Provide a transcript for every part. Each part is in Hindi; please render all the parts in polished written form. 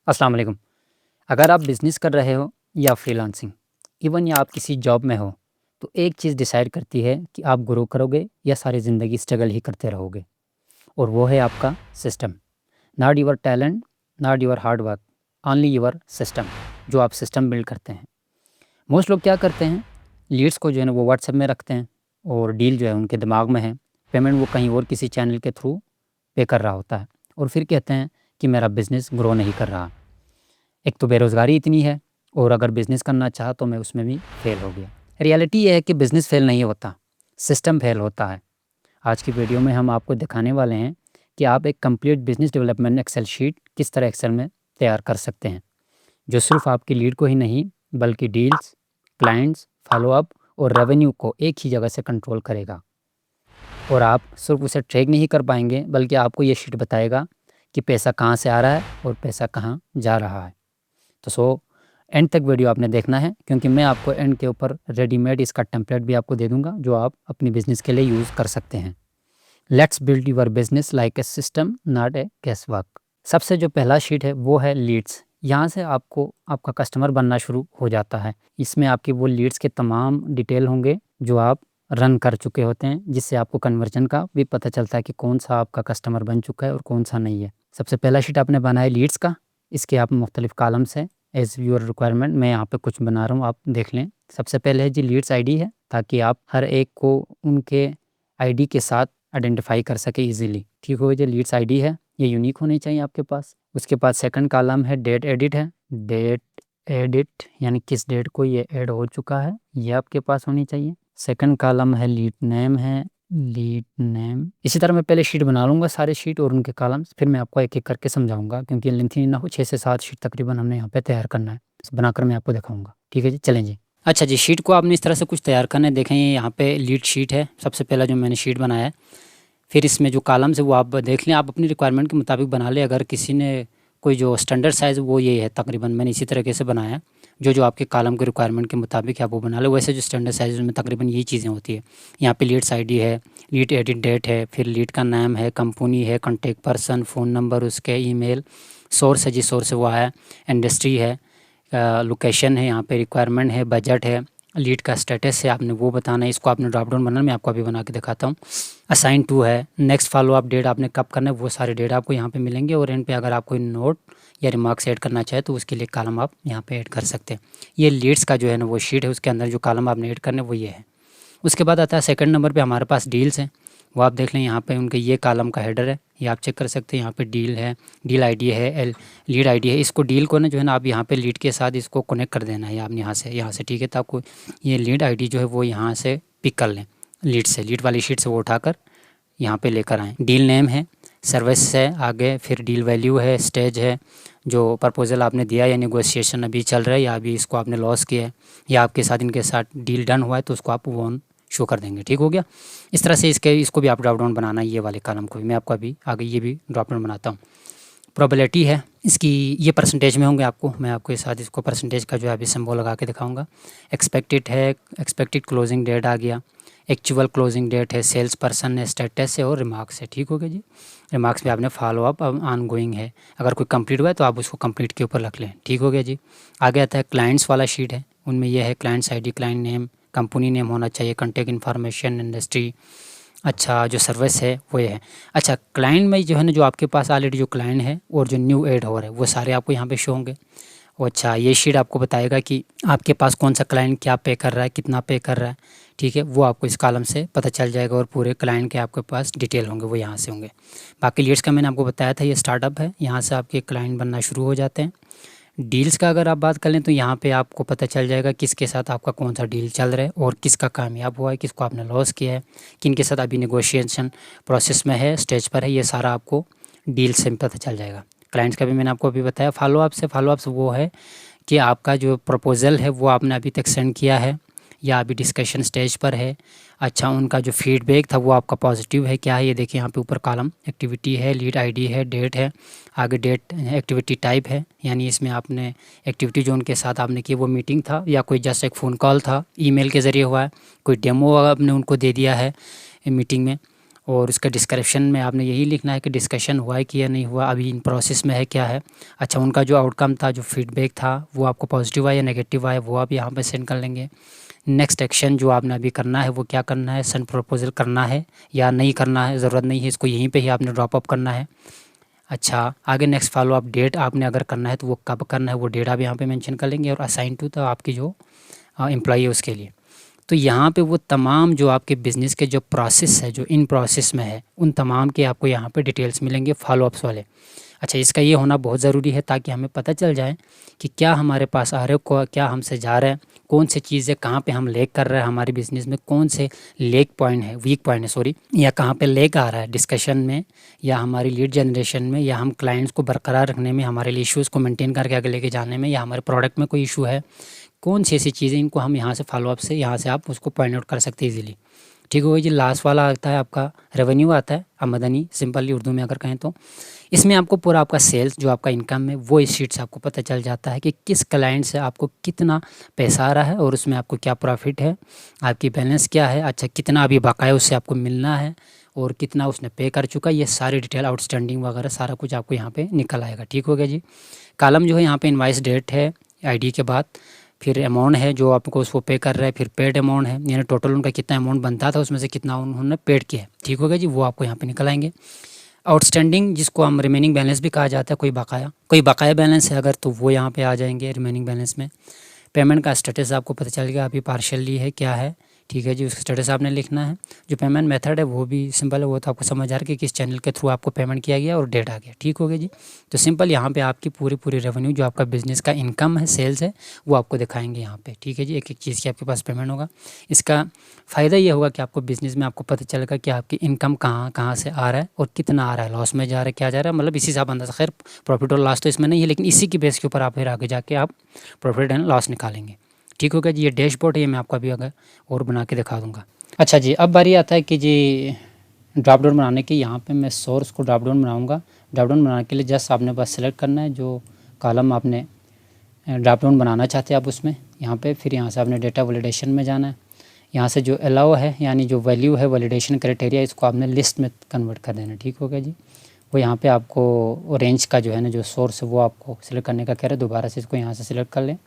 अस्सलाम वालेकुम। अगर आप बिज़नेस कर रहे हो या फ्रीलांसिंग, इवन या आप किसी जॉब में हो, तो एक चीज़ डिसाइड करती है कि आप ग्रो करोगे या सारी ज़िंदगी स्ट्रगल ही करते रहोगे, और वो है आपका system. Not your talent, not your hard work, only your system, जो आप सिस्टम बिल्ड करते हैं। मोस्ट लोग क्या करते हैं, लीड्स को जो है ना वो व्हाट्सएप में रखते हैं, और डील जो है उनके दिमाग में है, पेमेंट वो कहीं और किसी चैनल के थ्रू पे कर रहा होता है, और फिर कहते हैं कि मेरा बिज़नेस ग्रो नहीं कर रहा। एक तो बेरोज़गारी इतनी है, और अगर बिज़नेस करना चाहा तो मैं उसमें भी फ़ेल हो गया। रियलिटी ये है कि बिज़नेस फ़ेल नहीं होता, सिस्टम फ़ेल होता है। आज की वीडियो में हम आपको दिखाने वाले हैं कि आप एक complete business development excel sheet किस तरह एक्सेल में तैयार कर सकते हैं, जो सिर्फ़ आपकी लीड को ही नहीं बल्कि डील्स, क्लाइंट्स, फ़ॉलो-अप और रेवेन्यू को एक ही जगह से कंट्रोल करेगा। और आप सिर्फ़ उसे ट्रैक नहीं कर पाएँगे, बल्कि आपको ये शीट बताएगा कि पैसा कहाँ से आ रहा है और पैसा कहाँ जा रहा है। तो एंड तक वीडियो आपने देखना है, क्योंकि मैं आपको एंड के ऊपर रेडीमेड इसका टेम्पलेट भी आपको दे दूंगा, जो आप अपनी बिज़नेस के लिए यूज़ कर सकते हैं। Let's build your business like a system, not a guess work. सबसे जो पहला शीट है वो है लीड्स। यहाँ से आपको आपका कस्टमर बनना शुरू हो जाता है। इसमें आपकी वो लीड्स के तमाम डिटेल होंगे जो आप रन कर चुके होते हैं, जिससे आपको कन्वर्जन का भी पता चलता है कि कौन सा आपका कस्टमर बन चुका है और कौन सा नहीं है। सबसे पहला शीट आपने बनाया लीड्स का। इसके आप मुख्तलिफ कॉलम्स हैं एज़ योर रिक्वायरमेंट। मैं यहाँ पे कुछ बना रहा हूँ, आप देख लें। सबसे पहले है जी लीड्स आईडी है, ताकि आप हर एक को उनके आईडी के साथ आइडेंटिफाई कर सके इजीली। ठीक हो, जो लीड्स आईडी है ये यूनिक होनी चाहिए आपके पास। उसके बाद सेकंड कॉलम है डेट एडिट है। डेट एडिट यानी किस डेट को ये ऐड हो चुका है, ये आपके पास होनी चाहिए। सेकंड कॉलम है लीड नेम है। लीड नेम इसी तरह मैं पहले शीट बना लूँगा, सारे शीट और उनके कॉलम्स, फिर मैं आपको एक एक करके समझाऊंगा, क्योंकि लेंथी ना हो। 6 से 7 शीट तकरीबन हमने यहाँ पे तैयार करना है, बनाकर मैं आपको दिखाऊंगा। ठीक है जी, चलें जी। अच्छा जी, शीट को आपने इस तरह से कुछ तैयार करना है। देखें, ये यहाँ पे लीड शीट है, सबसे पहला जो मैंने शीट बनाया है। फिर इसमें जो कॉलम्स है वो आप देख लें, आप अपनी रिक्वायरमेंट के मुताबिक बना लें। अगर किसी ने कोई जो स्टैंडर्ड साइज़ वो ये है, तकरीबन मैंने इसी तरीके से बनाया है। जो आपके कॉलम के रिक्वायरमेंट के मुताबिक है आप वो बना लो। वैसे जो स्टैंडर्ड साइज़ में तकरीबन यही चीज़ें होती है। यहाँ पे लीड्स आईडी है, लीड एडिट डेट है, फिर लीड का नाम है, कंपनी है, कॉन्टैक्ट पर्सन, फ़ोन नंबर, उसके ईमेल, सोर्स है, जिस सोर्स से वो है, इंडस्ट्री है, लोकेशन है, यहाँ पे रिक्वायरमेंट है, बजट है, लीड का स्टेटस है, आपने वो बताना है। इसको आपने ड्रॉप डाउन बनाना, मैं आपको अभी बना के दिखाता हूँ। असाइन टू है, नेक्स्ट फॉलो अप डेट आपने कब करना है, वो सारे डेट आपको यहाँ पे मिलेंगे। और एंड पे अगर आप कोई नोट या रिमार्क्स ऐड करना चाहे तो उसके लिए कॉलम आप यहाँ पे ऐड कर सकते हैं। ये लीड्स का जो है ना वो शीट है, उसके अंदर जो कॉलम आपने ऐड करने वो ये है। उसके बाद आता है सेकंड नंबर पे हमारे पास डील्स हैं। वो आप देख लें, यहाँ पे उनके ये कॉलम का हेडर है, ये आप चेक कर सकते हैं। यहाँ पे डील है, डील आईडी है, लीड आईडी है। इसको डील को ना जो है ना आप यहाँ पे लीड के साथ इसको कनेक्ट कर देना है आपने यहाँ से। ठीक है, तो आपको ये लीड आईडी जो है वो यहाँ से पिक कर लें, लीड से, लीड वाली शीट से वो उठाकर यहाँ पे लेकर आएँ। डील नेम है, सर्विस है आगे, फिर डील वैल्यू है, स्टेज है, जो प्रपोजल आपने दिया या नेगोशिएशन अभी चल रहा है या अभी इसको आपने लॉस किया है या आपके साथ इनके साथ डील डन हुआ है, तो उसको आप वॉन शो कर देंगे। ठीक हो गया। इस तरह से इसको भी आप ड्रॉप डाउन बनाना है। ये वाले कॉलम को भी मैं आपको अभी आगे ये भी ड्रॉप डाउन बनाता हूँ। प्रोबेबिलिटी है इसकी, ये परसेंटेज में होंगे। मैं आपको इस साथ इसको परसेंटेज का जो है अभी सिंबल लगा के दिखाऊंगा। एक्सपेक्टेड है, एक्सपेक्टेड क्लोजिंग डेट आ गया, एक्चुअल क्लोजिंग डेट है, सेल्स पर्सन है, स्टेटस है और रिमार्क्स है। ठीक हो गया जी। रिमार्क्स में आपने फॉलो अप ऑन गोइंग है, अगर कोई कंप्लीट हुआ है तो आप उसको कंप्लीट के ऊपर रख लें। ठीक हो गया जी। आगे आता है क्लाइंट्स वाला शीट है, उनमें यह है clients ID, client name, company name होना चाहिए, कॉन्टैक्ट इन्फॉर्मेशन, इंडस्ट्री, अच्छा जो सर्विस है वो ये है। अच्छा, क्लाइंट में जो है ना जो आपके पास ऑलरेडी जो क्लाइंट है और जो न्यू ऐड हो रहा है वो सारे आपको यहाँ पे शो होंगे। और अच्छा, ये शीट आपको बताएगा कि आपके पास कौन सा क्लाइंट क्या पे कर रहा है, कितना पे कर रहा है। ठीक है, वो आपको इस कॉलम से पता चल जाएगा और पूरे क्लाइंट के आपके पास डिटेल होंगे, वो यहाँ से होंगे। बाकी लीड्स का मैंने आपको बताया था, ये स्टार्टअप है, यहाँ से आपके क्लाइंट बनना शुरू हो जाते हैं। डील्स का अगर आप बात कर लें तो यहाँ पे आपको पता चल जाएगा किसके साथ आपका कौन सा डील चल रहा है और किसका कामयाब हुआ है, किसको आपने लॉस किया है, किन के साथ अभी नेगोशिएशन प्रोसेस में है, स्टेज पर है, ये सारा आपको डील से पता चल जाएगा। क्लाइंट्स का भी मैंने आपको अभी बताया। फॉलोअप से वो है कि आपका जो प्रपोज़ल है वो आपने अभी तक सेंड किया है या अभी डिस्कशन स्टेज पर है। अच्छा, उनका जो फीडबैक था वो आपका पॉजिटिव है क्या है, ये देखिए यहाँ पे ऊपर कॉलम एक्टिविटी है, लीड आईडी है, डेट है, आगे डेट, एक्टिविटी टाइप है, यानी इसमें आपने एक्टिविटी जो उनके साथ आपने की वो मीटिंग था या कोई जस्ट एक फ़ोन कॉल था, ईमेल के ज़रिए हुआ है, कोई डेमो आपने उनको दे दिया है मीटिंग में। और उसका डिस्क्रिप्शन में आपने यही लिखना है कि डिस्कशन हुआ है कि या नहीं हुआ, अभी इन प्रोसेस में है क्या है। अच्छा, उनका जो आउटकम था, जो फीडबैक था, वो आपको पॉजिटिव आया या नेगेटिव आया, वो आप यहाँ पे सेंड कर लेंगे। नेक्स्ट एक्शन जो आपने अभी करना है वो क्या करना है, सेंड प्रपोजल करना है या नहीं करना है, ज़रूरत नहीं है, इसको यहीं पे ही आपने ड्रॉप अप करना है। अच्छा, आगे नेक्स्ट फॉलो अप डेट आपने अगर करना है तो वो कब करना है, वो डेट आप यहाँ पे मेंशन कर लेंगे, और असाइन टू तो आपकी जो एम्प्लॉई है उसके लिए। तो यहाँ पे वो तमाम जो आपके बिज़नेस के जो प्रोसेस है, जो इन प्रोसेस में है, उन तमाम के आपको यहाँ पे डिटेल्स मिलेंगे फॉलोअप्स वाले। अच्छा, इसका ये होना बहुत ज़रूरी है ताकि हमें पता चल जाए कि क्या हमारे पास आ रहे हो, क्या हमसे जा रहा है, कौन सी चीज़ें कहाँ पे हम लेक कर रहे हैं हमारे बिज़नेस में, कौन से लेक पॉइंट है, वीक पॉइंट है सॉरी, या कहाँ पे लेक आ रहा है डिस्कशन में, या हमारी लीड जनरेशन में, या हम क्लाइंट्स को बरकरार रखने में, हमारे लिए इश्यूज़ को मेंटेन करके आगे लेके जाने में, या हमारे प्रोडक्ट में कोई इशू है, कौन सी ऐसी चीज़ें, इनको हम यहाँ से फॉलोअप से यहाँ से आप उसको पॉइंट आउट कर सकते हैं इजीली। ठीक होगा जी। लास्ट वाला आता है आपका रेवेन्यू आता है, आमदनी, सिंपली उर्दू में अगर कहें तो। इसमें आपको पूरा आपका सेल्स जो आपका इनकम है वो इस शीट से आपको पता चल जाता है कि किस क्लाइंट से आपको कितना पैसा आ रहा है और उसमें आपको क्या प्रॉफिट है, आपकी बैलेंस क्या है, अच्छा कितना अभी बकाया उससे आपको मिलना है, और कितना उसने पे कर चुका है, ये सारी डिटेल आउटस्टैंडिंग वगैरह सारा कुछ आपको यहाँ पे निकल आएगा। ठीक हो गया जी। कॉलम जो है यहाँ पे इनवाइस डेट है आईडी के बाद, फिर अमाउंट है जो आपको उसको पे कर रहा है, फिर पेड अमाउंट है, यानी टोटल उनका कितना अमाउंट बनता था उसमें से कितना उन्होंने पेड किया है। ठीक हो गया जी, वो आपको यहाँ पे निकल आएंगे। आउटस्टैंडिंग जिसको हम रिमेनिंग बैलेंस भी कहा जाता है, कोई बकाया बैलेंस है अगर, तो वो यहाँ पे आ जाएंगे रिमेनिंग बैलेंस में। पेमेंट का स्टेटस आपको पता चल गया अभी पार्शियली है क्या है। ठीक है जी, उसका स्टेटस आपने लिखना है। जो पेमेंट मेथड है वो भी सिंपल है, वो तो आपको समझ आ रहा है कि किस चैनल के थ्रू आपको पेमेंट किया गया और डेट आ गया। ठीक हो गया जी। तो सिंपल यहाँ पे आपकी पूरी रेवेन्यू जो आपका बिज़नेस का इनकम है, सेल्स है, वो आपको दिखाएंगे यहाँ पे। ठीक है जी, एक एक चीज़ की आपके पास पेमेंट होगा। इसका फ़ायदा ये होगा कि आपको बिज़नेस में आपको पता चलेगा कि आपकी इनकम कहाँ कहाँ से आ रहा है और कितना आ रहा है, लॉस में जा रहा है, क्या जा रहा है, मतलब इसी से आप अंदाज़ा, खैर प्रॉफिट और लॉस तो इसमें नहीं है, लेकिन इसी की बेस के ऊपर आप फिर आगे जाके आप प्रॉफिट एंड लॉस निकालेंगे। ठीक हो गया जी। ये डैशबोर्ड है, ये मैं आपको अभी अगर और बना के दिखा दूँगा। अच्छा जी, अब बारी आता है कि जी ड्रॉप डाउन बनाने की। यहाँ पे मैं सोर्स को ड्रॉप डाउन बनाऊँगा। ड्रॉप डाउन बनाने के लिए जस्ट आपने बस सेलेक्ट करना है जो कॉलम आपने ड्रॉप डाउन बनाना चाहते हैं आप उसमें, यहाँ पे फिर यहाँ से आपने डेटा वैलिडेशन में जाना है। यहाँ से जो अलाउ है यानी जो वैल्यू है वैलिडेशन क्राइटेरिया, इसको आपने लिस्ट में कन्वर्ट कर देना। ठीक हो गया जी। वो यहाँ पे आपको रेंज का जो है ना जो सोर्स है वो आपको सिलेक्ट करने का कह रहा है। दोबारा से इसको यहाँ से सिलेक्ट कर लें,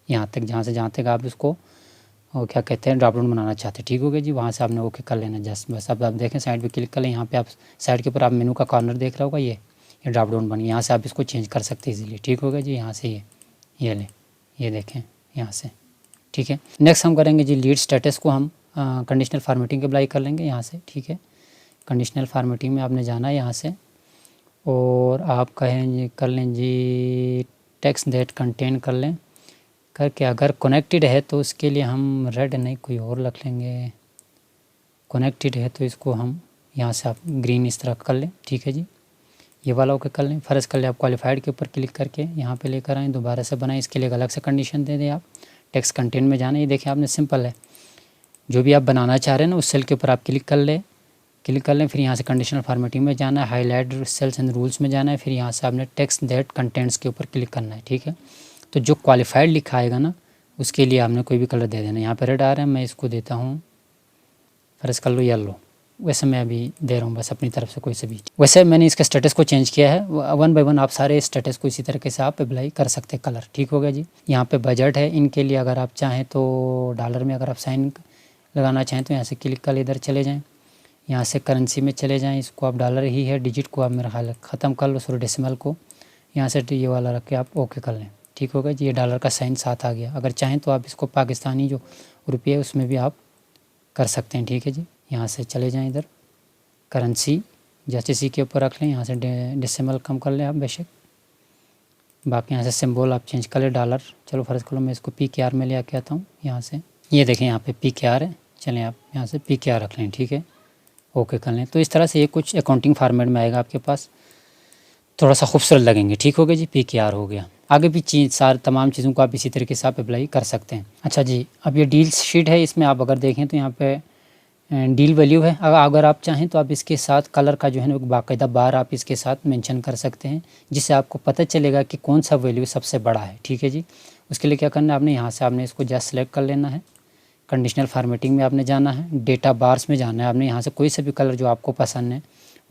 यहाँ तक जहाँ तक आप इसको और क्या कहते हैं ड्रॉप डाउन बनाना चाहते हैं। ठीक हो गया जी। वहाँ से आपने ओके कर लेना जस्ट बस। अब आप देखें साइड पे क्लिक कर लें, यहाँ पे आप साइड के ऊपर आप मेनू का कॉर्नर देख रहा होगा, ये ड्रॉप डाउन बनी, यहाँ से आप इसको चेंज कर सकते हैं इजीली। ठीक हो गया जी। यहाँ से ये लें, ये देखें यहाँ से। ठीक है, नेक्स्ट हम करेंगे जी लीड स्टेटस को हम कंडीशनल फॉर्मेटिंग के अप्लाई कर लेंगे यहाँ से। ठीक है, कंडीशनल फॉर्मेटिंग में आपने जाना है यहाँ से, और आप कहें कर लें जी टेक्स्ट दैट कंटेन कर लें करके। अगर कनेक्टेड है तो उसके लिए हम रेड नहीं कोई और रख लेंगे, कनेक्टेड है तो इसको हम यहाँ से आप ग्रीन इस तरह कर लें। ठीक है जी, ये वाला ओके कर लें। फ़र्ज़ कर लें आप क्वालिफाइड के ऊपर क्लिक करके यहाँ पे लेकर आएँ, दोबारा से बनाएं। इसके लिए एक अलग से कंडीशन दे दें आप, टेक्स्ट कंटेंट में जाना। ये देखिए आपने सिंपल है, जो भी आप बनाना चाह रहे हैं ना उस सेल के ऊपर आप क्लिक कर लें, फिर यहाँ से कंडीशनल फॉर्मेटिंग में जाना है, हाईलाइट सेल्स एंड रूल्स में जाना है, फिर यहाँ से आपने टेक्स्ट दैट कंटेंट्स के ऊपर क्लिक करना है। ठीक है, तो जो क्वालिफाइड लिखा आएगा ना उसके लिए आपने कोई भी कलर दे देना। यहाँ पर रेड आ रहा है, मैं इसको देता हूँ फ़र्ज़ कर लो येलो, वैसे मैं अभी दे रहा हूँ बस अपनी तरफ से कोई से भी। वैसे मैंने इसका स्टेटस को चेंज किया है, वन बाय वन आप सारे स्टेटस को इसी तरीके से आप अप्लाई कर सकते हैं कलर। ठीक हो गया जी। यहाँ पे बजट है इनके लिए, अगर आप चाहें तो डॉलर में अगर आप साइन लगाना चाहें तो यहाँ से क्लिक कर इधर चले जाएँ, यहाँ से करेंसी में चले जाएँ, इसको आप डॉलर ही है, डिजिट को आप मेरा ख्याल ख़त्म कर लो, सॉरी डेसिमल को यहाँ से ये वाला रख के आप ओके कर लें। ठीक हो गया जी, ये डॉलर का साइन साथ आ गया। अगर चाहें तो आप इसको पाकिस्तानी जो रुपये है उसमें भी आप कर सकते हैं। ठीक है जी, यहाँ से चले जाएं इधर करेंसी जैसे सी के ऊपर रख लें, यहाँ से डेसिमल कम कर लें आप बेशक, बाकी यहाँ से सिंबल आप चेंज कर लें डॉलर। चलो फ़र्ज़ करो मैं इसको PKR में ले आके आता हूँ यहाँ से, ये देखें यहाँ पे PKR है, चलें आप यहाँ से PKR रख लें। ठीक है, ओके कर लें। तो इस तरह से ये कुछ अकाउंटिंग फार्मेट में आएगा आपके पास, थोड़ा सा खूबसूरत लगेंगे। ठीक हो गया जी, PKR हो गया। आगे भी तमाम चीज़ों को आप इसी तरीके से आप अप्लाई कर सकते हैं। अच्छा जी, अब ये डील शीट है, इसमें आप अगर देखें तो यहाँ पे डील वैल्यू है। अगर आप चाहें तो आप इसके साथ कलर का जो है ना बाकायदा बार आप इसके साथ मेंशन कर सकते हैं, जिससे आपको पता चलेगा कि कौन सा वैल्यू सबसे बड़ा है। ठीक है जी, उसके लिए क्या करना है आपने, यहाँ से आपने इसको जस्ट सेलेक्ट कर लेना है, कंडीशनल फॉर्मेटिंग में आपने जाना है, डेटा बार्स में जाना है आपने। यहाँ से कोई सा भी कलर जो आपको पसंद है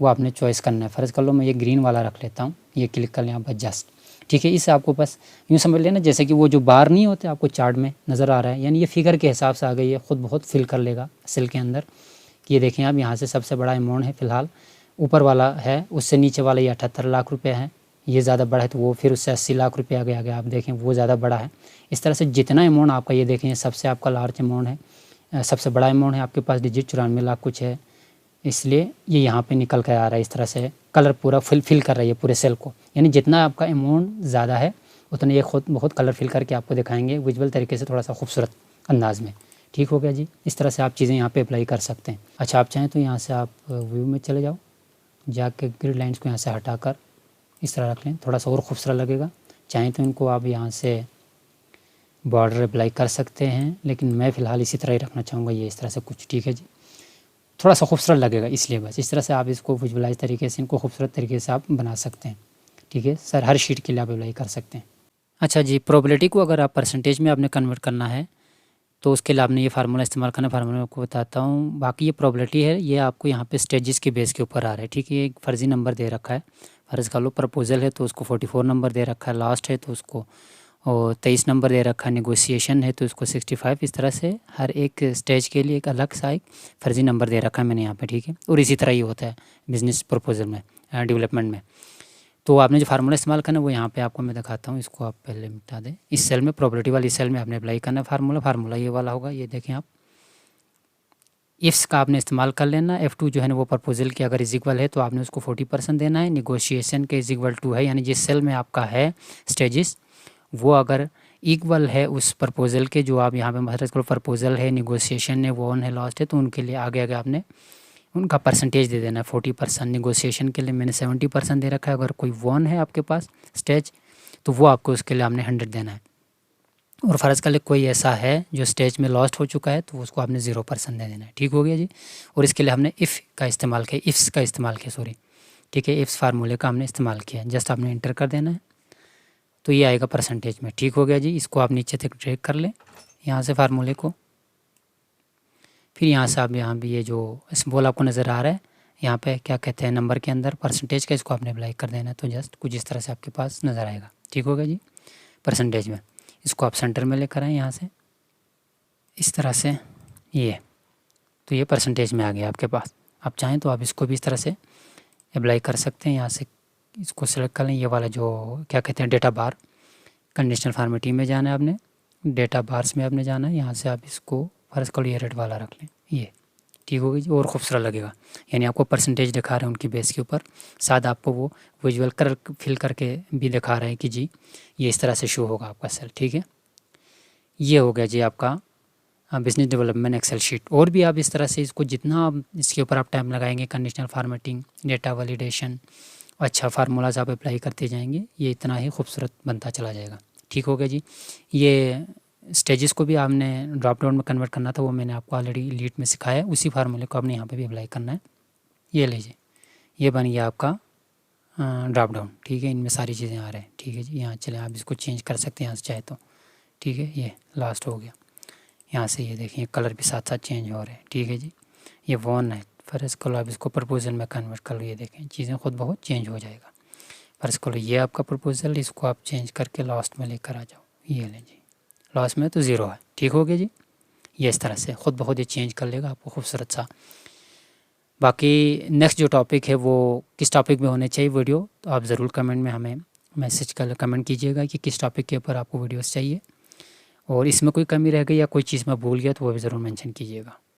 वो आपने चॉइस करना है। फ़र्ज़ कर लो मैं ये ग्रीन वाला रख लेता हूँ, ये क्लिक कर लें यहाँ पर जस्ट, ठीक है। इससे आपको बस यूँ समझ लेना जैसे कि वो जो बार नहीं होते आपको चार्ट में नज़र आ रहा है, यानी ये फिगर के हिसाब से आ गई है, ख़ुद बहुत फिल कर लेगा सेल के अंदर। ये देखें आप, यहाँ से सबसे बड़ा अमाउंट है फ़िलहाल, ऊपर वाला है, उससे नीचे वाला ये 78 लाख रुपये है। ये ज़्यादा बड़ा है तो वो फिर उससे 80 लाख रुपये आगे आगे आप देखें वो ज़्यादा बड़ा है। इस तरह से जितना अमाउंट आपका ये देखें सबसे आपका लार्ज अमाउंट है, सबसे बड़ा अमाउंट है आपके पास, डिजिट 94 लाख कुछ है, इसलिए ये यहाँ पे निकल कर आ रहा है। इस तरह से कलर पूरा फिल कर रही है पूरे सेल को, यानी जितना आपका अमाउंट ज़्यादा है उतना ये खुद बहुत कलर फिल करके आपको दिखाएंगे विजुअल तरीके से, थोड़ा सा खूबसूरत अंदाज में। ठीक हो गया जी। इस तरह से आप चीज़ें यहाँ पे अप्लाई कर सकते हैं। अच्छा, आप चाहें तो यहाँ से आप व्यू में चले जाओ, जाके ग्रिड लाइन्स को यहाँ से हटाकर इस तरह रख लें, थोड़ा सा और खूबसूरत लगेगा। चाहें तो इनको आप यहाँ से बॉर्डर अप्लाई कर सकते हैं, लेकिन मैं फ़िलहाल इसी तरह ही रखना चाहूँगा, ये इस तरह से कुछ। ठीक है जी, थोड़ा सा खूबसूरत लगेगा इसलिए बस इस तरह से आप इसको विजुअलाइज तरीके से, इनको खूबसूरत तरीके से आप बना सकते हैं। ठीक है सर, हर शीट के लिए आप अप्लाई कर सकते हैं। अच्छा जी, प्रोबेबिलिटी को अगर आप परसेंटेज में आपने कन्वर्ट करना है तो उसके लिए आपने ये फार्मूला इस्तेमाल करना है। फार्मूला मैं आपको बताता हूँ। बाकी ये प्रोबेबिलिटी है, ये आपको यहाँ पे स्टेजेस के बेस के ऊपर आ रहा है। ठीक है, एक फर्जी नंबर दे रखा है, फ़र्ज़ कर लो प्रपोजल है तो उसको 44 नंबर दे रखा है, लास्ट है तो उसको 23 नंबर दे रखा है, नेगोशिएशन है तो उसको 65। इस तरह से हर एक स्टेज के लिए एक अलग सा एक फ़र्जी नंबर दे रखा है मैंने यहाँ पे। ठीक है, और इसी तरह ही होता है बिज़नेस प्रपोजल में, डेवलपमेंट में। तो आपने जो फार्मूला इस्तेमाल करना है वो यहाँ पे आपको मैं दिखाता हूँ, इसको आप पहले मिटा दें। इस सेल में, प्रोबेबिलिटी वाली सेल में आपने अप्लाई करना है फार्मूला ये वाला होगा, ये देखें आप। इफ्स का आपने इस्तेमाल कर लेना। F2 जो है ना वो प्रपोजल के अगर इज इक्वल है तो आपने उसको 40% देना है। नेगोशिएशन के इज इक्वल टू है, यानी जिस सेल में आपका है स्टेजेस वो अगर इक्वल है उस प्रपोजल के, जो आप यहाँ पे मतलब प्रपोजल है, नेगोशिएशन है, वॉन है, लास्ट है, तो उनके लिए आगे आगे आपने उनका परसेंटेज दे देना है 40%। नेगोशिएशन के लिए मैंने 70% दे रखा है। अगर कोई वॉन है आपके पास स्टेज तो वो आपको उसके लिए आपने 100 देना है। और फ़र्ज़ कर ले कोई ऐसा है जो स्टेज में लॉस्ट हो चुका है तो उसको आपने 0% दे देना है। ठीक हो गया जी। और इसके लिए हमने इफ़ का इस्तेमाल किया, इफ्स का इस्तेमाल किया, सॉरी। ठीक है, इफ्स फार्मूले का हमने इस्तेमाल किया, जस्ट आपने इंटर कर देना है तो ये आएगा परसेंटेज में। ठीक हो गया जी। इसको आप नीचे तक ड्रैग कर लें यहाँ से फार्मूले को। फिर यहाँ से आप यहाँ भी ये जो सिंबल आपको नज़र आ रहा है यहाँ पे क्या कहते हैं नंबर के अंदर परसेंटेज का, इसको आपने अप्लाई कर देना है तो जस्ट कुछ इस तरह से आपके पास नज़र आएगा। ठीक हो गया जी, परसेंटेज में। इसको आप सेंटर में लेकर आएँ यहाँ से इस तरह से, ये तो ये परसेंटेज में आ गया आपके पास। आप चाहें तो आप इसको भी इस तरह से अप्लाई कर सकते हैं। यहाँ से इसको सेलेक्ट कर लें, ये वाला जो क्या कहते हैं डेटा बार, कंडीशनल फॉर्मेटिंग में जाना है आपने, डेटा बार्स में आपने जाना है। यहाँ से आप इसको फ़र्ज़ करो ये रेड वाला रख लें, ये ठीक होगी जी, और खूबसूरत लगेगा। यानी आपको परसेंटेज दिखा रहे हैं उनकी बेस के ऊपर, साथ आपको वो विजुअल कलर फिल करके भी दिखा रहे हैं कि जी ये इस तरह से शो होगा आपका सेल। ठीक है, ये हो गया जी आपका बिजनेस डेवलपमेंट एक्सेल शीट। और भी आप इस तरह से इसको जितना आप इसके ऊपर आप टाइम लगाएंगे, कंडीशनल फॉर्मेटिंग, डेटा वैलिडेशन, अच्छा फार्मूलाज आप अप्लाई करते जाएंगे, ये इतना ही खूबसूरत बनता चला जाएगा। ठीक हो गया जी। ये स्टेजेस को भी आपने ड्रॉप डाउन में कन्वर्ट करना था, वो मैंने आपको ऑलरेडी लीड में सिखाया है, उसी फार्मूले को आपने यहाँ पे भी अप्लाई करना है। ये लीजिए, ये बन गया आपका ड्रॉप डाउन। ठीक है, इनमें सारी चीज़ें आ रहे हैं। ठीक है जी, यहाँ चले आप इसको चेंज कर सकते हैं यहाँ से चाहे तो। ठीक है, ये लास्ट हो गया। यहाँ से ये देखिए कलर भी साथ साथ चेंज हो रहे हैं। ठीक है जी, ये वॉन है, फ़र्ज़ करो आप इसको प्रपोजल में कन्वर्ट कर लो, ये देखें चीज़ें खुद बहुत चेंज हो जाएगा। फ़र्ज़ करो ये आपका प्रपोजल, इसको आप चेंज करके लास्ट में लेकर आ जाओ, ये लें जी, लास्ट में तो 0 है। ठीक हो गया जी, ये इस तरह से खुद बहुत ही चेंज कर लेगा आपको खूबसूरत सा। बाकी नेक्स्ट जो टॉपिक है वो किस टॉपिक में होने चाहिए वीडियो, तो आप ज़रूर कमेंट में हमें मैसेज कर कमेंट कीजिएगा कि किस टॉपिक के ऊपर आपको वीडियोस चाहिए, और इसमें कोई कमी रह गई या कोई चीज़ मैं भूल गया तो वो भी ज़रूर मेंशन कीजिएगा।